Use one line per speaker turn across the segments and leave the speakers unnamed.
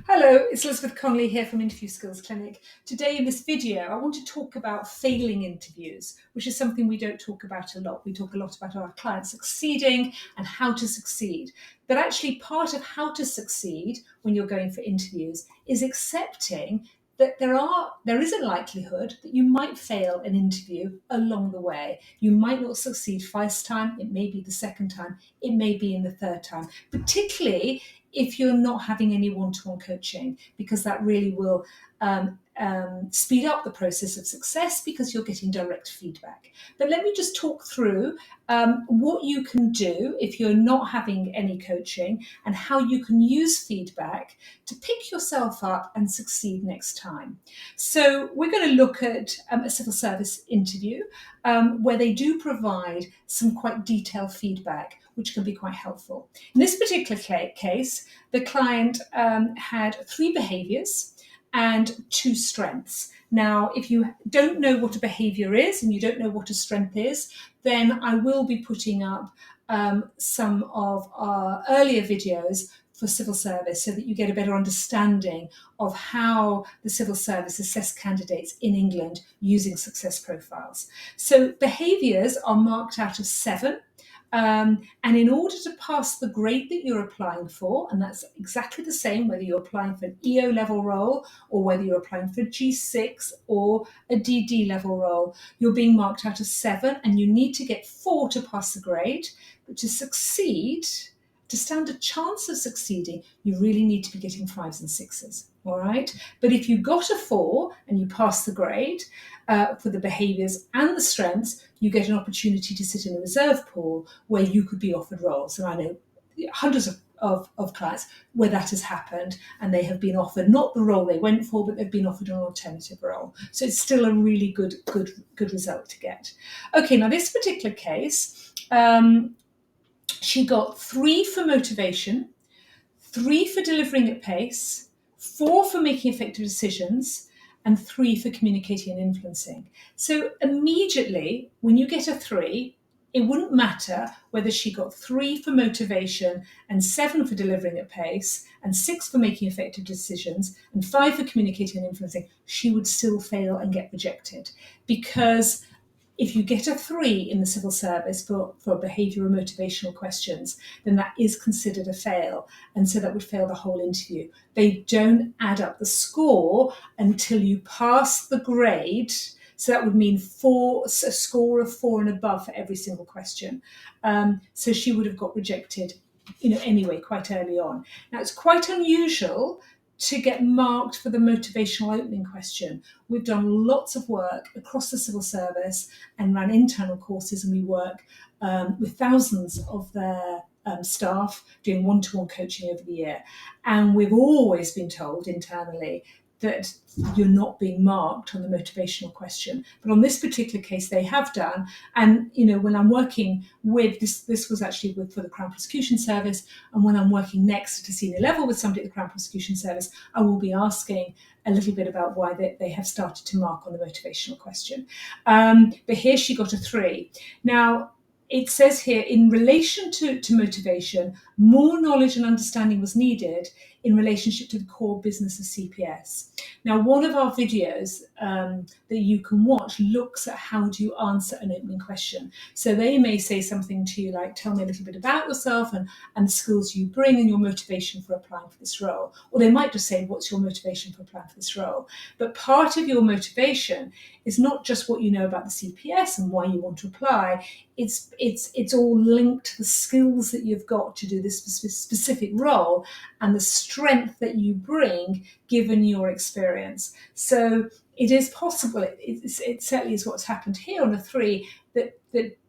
Hello, it's Elizabeth Conley here from Interview Skills Clinic. Today in this video, I want to talk about failing interviews, which is something we don't talk about a lot. We talk a lot about our clients succeeding and how to succeed. But actually part of how to succeed when you're going for interviews is accepting that there is a likelihood that you might fail an interview along the way. You might not succeed first time, it may be the second time, it may be in the third time, particularly if you're not having any one-to-one coaching, because that really will speed up the process of success because you're getting direct feedback. But let me just talk through what you can do if you're not having any coaching and how you can use feedback to pick yourself up and succeed next time. So we're going to look at a civil service interview where they do provide some quite detailed feedback, which can be quite helpful. In this particular case, the client had 3 behaviours and 2 strengths. Now, if you don't know what a behaviour is and you don't know what a strength is, then I will be putting up some of our earlier videos for civil service so that you get a better understanding of how the civil service assess candidates in England using success profiles. So behaviours are marked out of 7. And in order to pass the grade that you're applying for, and that's exactly the same whether you're applying for an EO level role or whether you're applying for a G6 or a DD level role, you're being marked out of 7 and you need to get 4 to pass the grade. But to succeed, to stand a chance of succeeding, you really need to be getting 5s and 6s. All right. But if you got a 4 and you pass the grade for the behaviours and the strengths, you get an opportunity to sit in a reserve pool where you could be offered roles. And I know hundreds of clients where that has happened and they have been offered not the role they went for, but they've been offered an alternative role. So it's still a really good result to get. Okay, now this particular case, she got 3 for motivation, 3 for delivering at pace, 4 for making effective decisions, and 3 for communicating and influencing. So immediately, when you get a 3, it wouldn't matter whether she got 3 for motivation and 7 for delivering at pace and 6 for making effective decisions and 5 for communicating and influencing. She would still fail and get rejected, because if you get a 3 in the civil service for behaviour or motivational questions, then that is considered a fail. And so that would fail the whole interview. They don't add up the score until you pass the grade. So that would mean a score of 4 and above for every single question. So she would have got rejected, anyway, quite early on. Now, it's quite unusual to get marked for the motivational opening question. We've done lots of work across the civil service and run internal courses, and we work with thousands of their staff doing one-to-one coaching over the year. And we've always been told internally that you're not being marked on the motivational question. But on this particular case, they have done. And, when I'm working with this was actually for the Crown Prosecution Service. And when I'm working next at a senior level with somebody at the Crown Prosecution Service, I will be asking a little bit about why they have started to mark on the motivational question. But here she got a 3. Now, it says here, in relation to motivation, more knowledge and understanding was needed in relationship to the core business of CPS. Now, one of our videos that you can watch looks at how do you answer an opening question. So they may say something to you like, tell me a little bit about yourself and the skills you bring and your motivation for applying for this role. Or they might just say, what's your motivation for applying for this role? But part of your motivation is not just what you know about the CPS and why you want to apply. It's all linked to the skills that you've got to do this specific role and the strength that you bring given your experience. So it is possible, it certainly is what's happened here on a 3,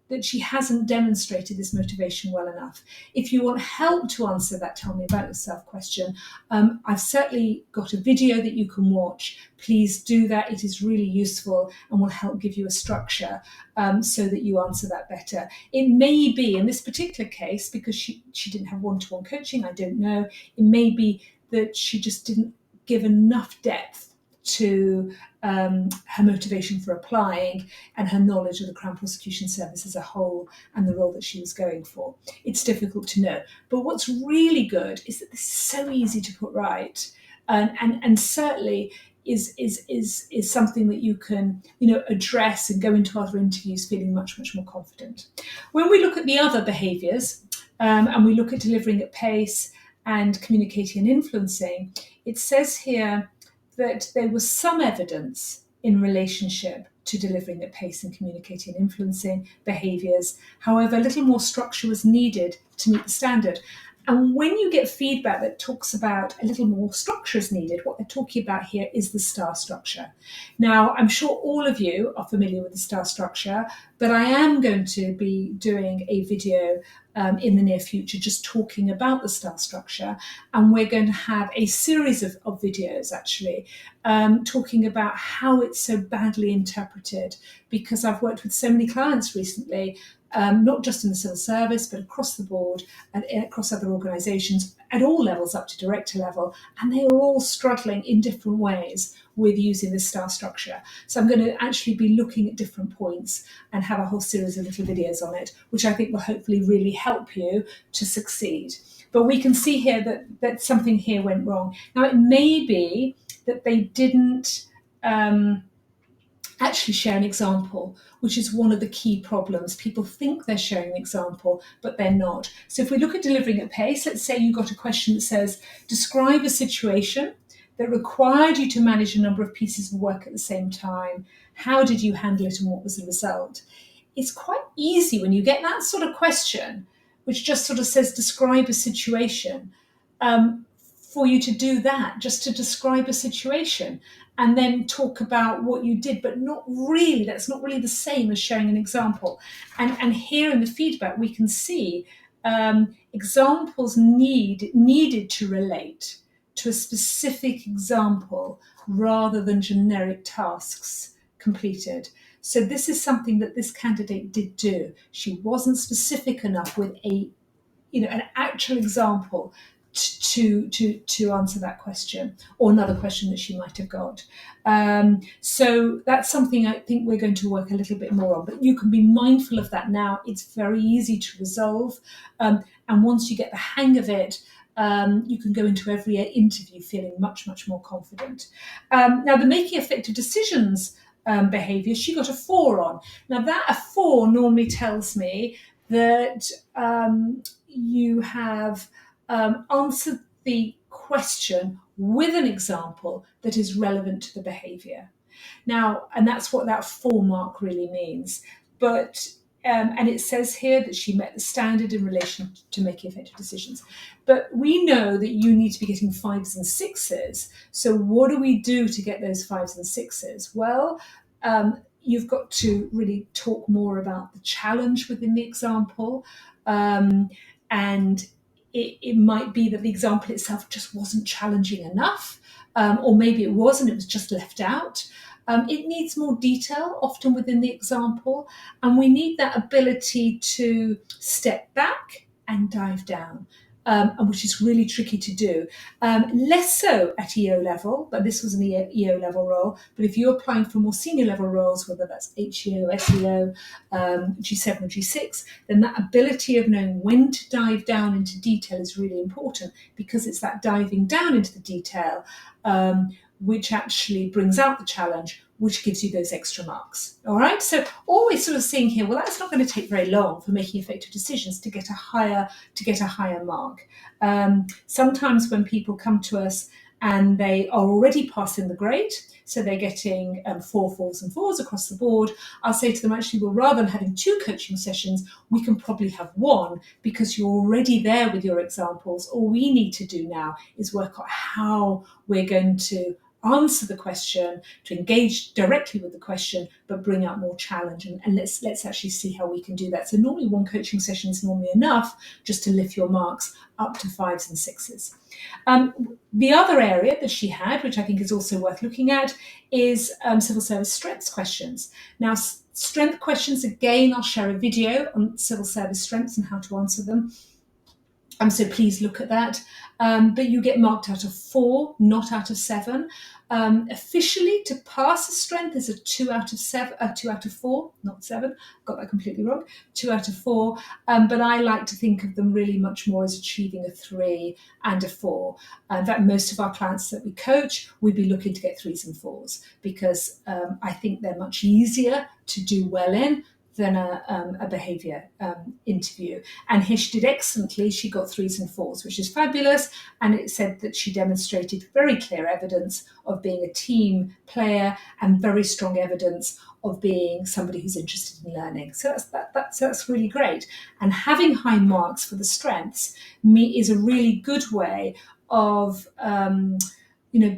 that she hasn't demonstrated this motivation well enough. If you want help to answer that tell me about yourself question, I've certainly got a video that you can watch. Please do that. It is really useful and will help give you a structure so that you answer that better. It may be, in this particular case, because she didn't have one-to-one coaching, I don't know, it may be that she just didn't give enough depth to her motivation for applying and her knowledge of the Crown Prosecution Service as a whole and the role that she was going for. It's difficult to know. But what's really good is that this is so easy to put right. and certainly is something that you can address and go into other interviews feeling much more confident. When we look at the other behaviours and we look at delivering at pace and communicating and influencing, it says here that there was some evidence in relationship to delivering at pace and communicating and influencing behaviours. However, a little more structure was needed to meet the standard. And when you get feedback that talks about a little more structure is needed, what they're talking about here is the STAR structure. Now, I'm sure all of you are familiar with the STAR structure, but I am going to be doing a video in the near future just talking about the STAR structure. And we're going to have a series of videos actually talking about how it's so badly interpreted, because I've worked with so many clients recently, not just in the civil service, but across the board and across other organisations at all levels up to director level. And they are all struggling in different ways with using this STAR structure. So I'm going to actually be looking at different points and have a whole series of little videos on it, which I think will hopefully really help you to succeed. But we can see here that something here went wrong. Now, it may be that they didn't actually share an example, which is one of the key problems. People think they're sharing an example, but they're not. So if we look at delivering at pace, let's say you got a question that says, describe a situation that required you to manage a number of pieces of work at the same time. How did you handle it and what was the result? It's quite easy when you get that sort of question, which just sort of says, describe a situation, for you to do that, just to describe a situation and then talk about what you did, but that's not really the same as sharing an example. And here in the feedback, we can see examples needed to relate to a specific example rather than generic tasks completed. So this is something that this candidate did do. She wasn't specific enough with an actual example to answer that question or another question that she might have got. So that's something I think we're going to work a little bit more on, but you can be mindful of that now. It's very easy to resolve. And once you get the hang of it, you can go into every interview feeling much more confident. Now, the making effective decisions behaviour, she got a 4 on. Now, a 4 normally tells me that you have answered the question with an example that is relevant to the behaviour. Now, and that's what that 4 mark really means. But and it says here that she met the standard in relation to making effective decisions. But we know that you need to be getting 5s and 6s. So what do we do to get those 5s and 6s? Well, you've got to really talk more about the challenge within the example. And it might be that the example itself just wasn't challenging enough, or maybe it was and it was just left out. It needs more detail often within the example, and we need that ability to step back and dive down, which is really tricky to do. Less so at EO level, but this was an EO level role. But if you're applying for more senior level roles, whether that's HEO, SEO, G7 or G6, then that ability of knowing when to dive down into detail is really important, because it's that diving down into the detail which actually brings out the challenge, which gives you those extra marks. All right, so always sort of seeing here, well, that's not going to take very long for making effective decisions to get a higher mark. Sometimes when people come to us and they are already passing the grade, so they're getting 4 4s and 4s across the board, I'll say to them, actually, well, rather than having 2 coaching sessions, we can probably have 1, because you're already there with your examples. All we need to do now is work out how we're going to answer the question, to engage directly with the question, but bring out more challenge. And let's actually see how we can do that. So normally 1 coaching session is normally enough just to lift your marks up to 5s and 6s. The other area that she had, which I think is also worth looking at, is civil service strengths questions. Now, strength questions, again, I'll share a video on civil service strengths and how to answer them. So please look at that. But you get marked out of 4, not out of 7. Officially, to pass a strength is a 2 out of 7, 2 out of 4, not 7. Got that completely wrong. 2 out of 4. But I like to think of them really much more as achieving a 3 and a 4. In fact, most of our clients that we coach, we'd be looking to get 3s and 4s because I think they're much easier to do well in than a behaviour interview. And here she did excellently. She got 3s and 4s, which is fabulous. And it said that she demonstrated very clear evidence of being a team player and very strong evidence of being somebody who's interested in learning. So that's really great. And having high marks for the strengths is a really good way of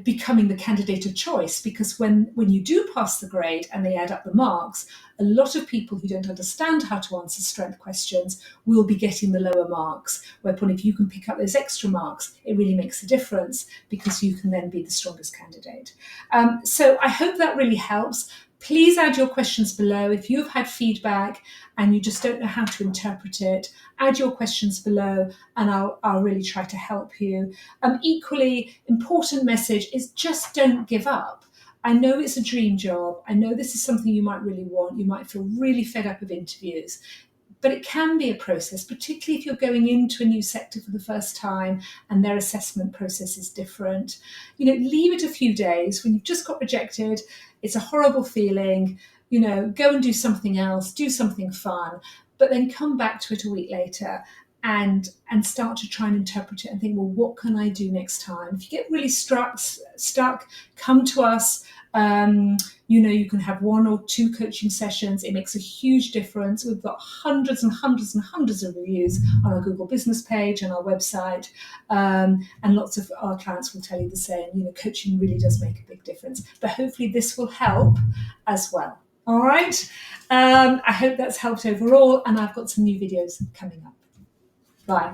becoming the candidate of choice, because when you do pass the grade and they add up the marks, a lot of people who don't understand how to answer strength questions will be getting the lower marks. Whereupon if you can pick up those extra marks, it really makes a difference because you can then be the strongest candidate. So I hope that really helps. Please add your questions below. If you've had feedback and you just don't know how to interpret it, add your questions below and I'll really try to help you. Equally important message is just don't give up. I know it's a dream job. I know this is something you might really want. You might feel really fed up of interviews. But it can be a process, particularly if you're going into a new sector for the first time and their assessment process is different. Leave it a few days. When you've just got rejected, it's a horrible feeling. Go and do something else, do something fun, but then come back to it a week later and start to try and interpret it and think, well, what can I do next time? If you get really stuck, come to us. You can have 1 or 2 coaching sessions. It makes a huge difference. We've got hundreds and hundreds and hundreds of reviews on our Google business page and our website. And lots of our clients will tell you the same. Coaching really does make a big difference. But hopefully this will help as well. All right. I hope that's helped overall. And I've got some new videos coming up. Bye.